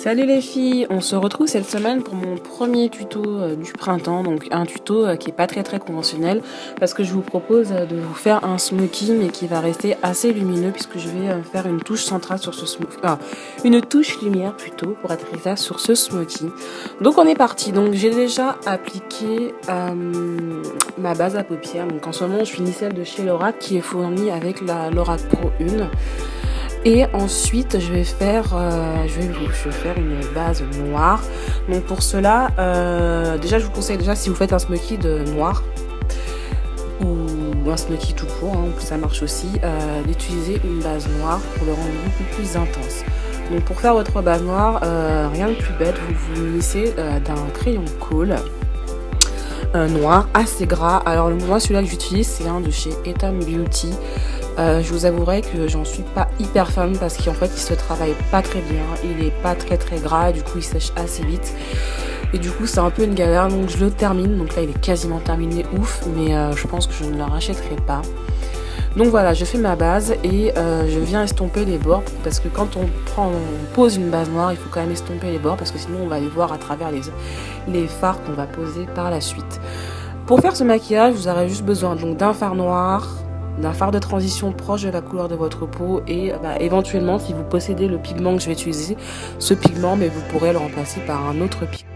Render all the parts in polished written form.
Salut les filles, on se retrouve cette semaine pour mon premier tuto du printemps, donc un tuto qui est pas très conventionnel parce que je vous propose de vous faire un smoky mais qui va rester assez lumineux puisque je vais faire une touche centrale sur ce smoky, une touche lumière plutôt pour être exact sur ce smoky. Donc on est parti, donc j'ai déjà appliqué ma base à paupières, donc en ce moment je finis celle de chez Lorac qui est fournie avec la Lorac Pro 1. Et ensuite, je vais faire une base noire. Donc pour cela, déjà je vous conseille si vous faites un smoky de noir ou un smoky tout court, ça marche aussi, d'utiliser une base noire pour le rendre beaucoup plus intense. Donc pour faire votre base noire, rien de plus bête, vous vous munissez d'un crayon colle noir assez gras. Alors moi celui-là que j'utilise c'est un de chez Etam Beauty. Je vous avouerai que j'en suis pas hyper fan parce qu'en fait il se travaille pas très bien, il est pas très gras, du coup il sèche assez vite et du coup c'est un peu une galère, donc je le termine. Donc là il est quasiment terminé, ouf, mais je pense que je ne le rachèterai pas. Donc voilà, je fais ma base et je viens estomper les bords parce que quand on pose une base noire, il faut quand même estomper les bords parce que sinon on va les voir à travers les fards qu'on va poser par la suite. Pour faire ce maquillage, vous aurez juste besoin donc d'un fard noir, d'un fard de transition proche de la couleur de votre peau et éventuellement si vous possédez le pigment que je vais utiliser, ce pigment, mais vous pourrez le remplacer par un autre pigment.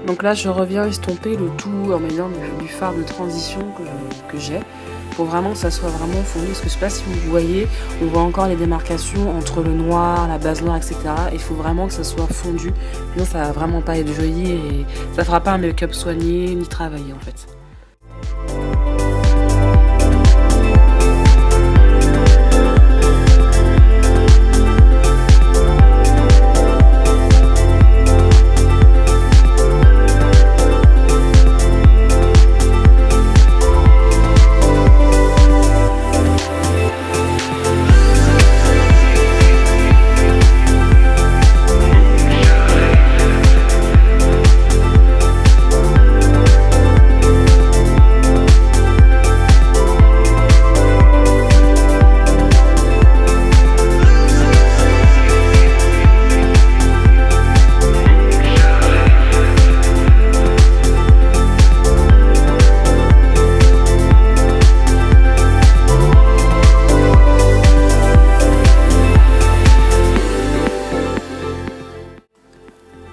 Donc là je reviens estomper le tout en mettant du fard de transition que j'ai pour vraiment que ça soit vraiment fondu, parce que je sais pas si vous voyez, on voit encore les démarcations entre le noir, la base noire, etc. Il faut vraiment que ça soit fondu, sinon ça va vraiment pas être joli et ça fera pas un make-up soigné ni travaillé en fait.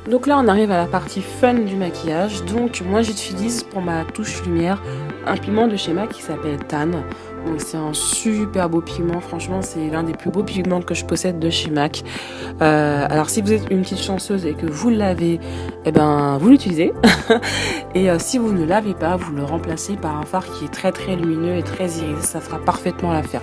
Donc là on arrive à la partie fun du maquillage. Donc moi j'utilise pour ma touche lumière un pigment de chez MAC qui s'appelle Tan. Donc c'est un super beau pigment, franchement c'est l'un des plus beaux pigments que je possède de chez MAC. Alors si vous êtes une petite chanceuse et que vous l'avez, vous l'utilisez. Et si vous ne l'avez pas, vous le remplacez par un fard qui est très lumineux et très irisé, ça fera parfaitement l'affaire.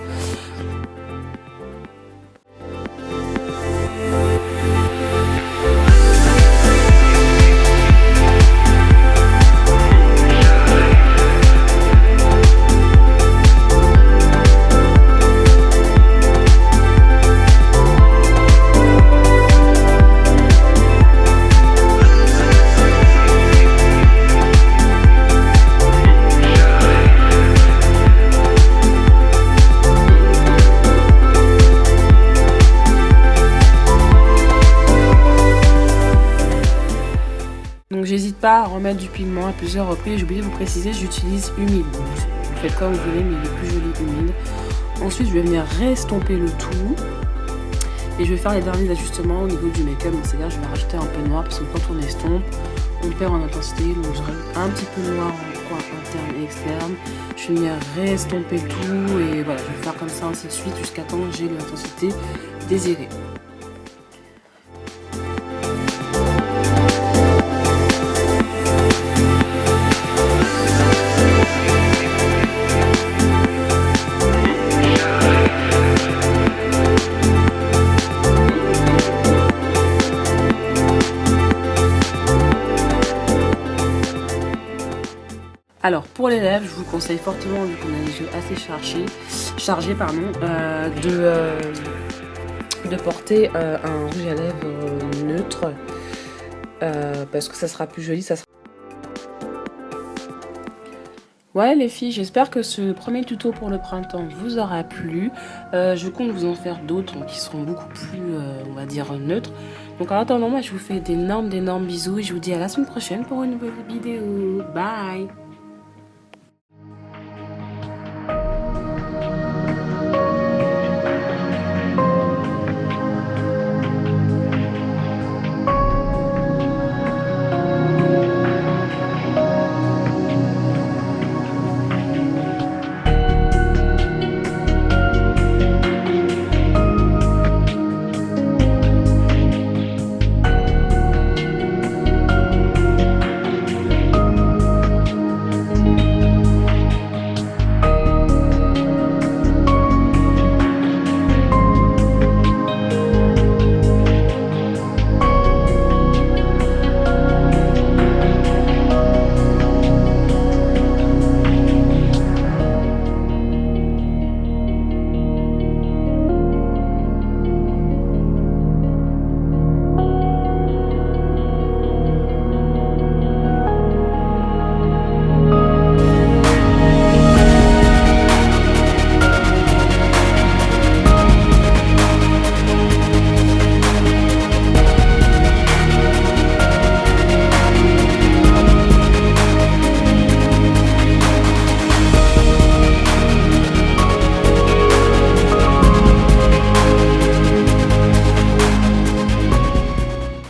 Donc j'hésite pas à remettre du pigment à plusieurs reprises. J'ai oublié de vous préciser, j'utilise humide. Donc, vous faites comme vous voulez, mais il est plus joli humide. Ensuite je vais venir restomper le tout. Et je vais faire les derniers ajustements au niveau du make-up. Donc c'est-à-dire je vais rajouter un peu noir parce que quand on estompe, on perd en intensité. Donc je rajoute un petit peu noir en coin interne et externe. Je vais venir restomper tout et voilà, je vais faire comme ça ainsi de suite jusqu'à temps que j'ai l'intensité désirée. Alors pour les lèvres, je vous conseille fortement, vu qu'on a les yeux assez chargés de porter un rouge à lèvres neutre parce que ça sera plus joli. Ouais les filles, j'espère que ce premier tuto pour le printemps vous aura plu. Je compte vous en faire d'autres qui seront beaucoup plus, on va dire, neutres. Donc en attendant, moi je vous fais d'énormes bisous et je vous dis à la semaine prochaine pour une nouvelle vidéo. Bye!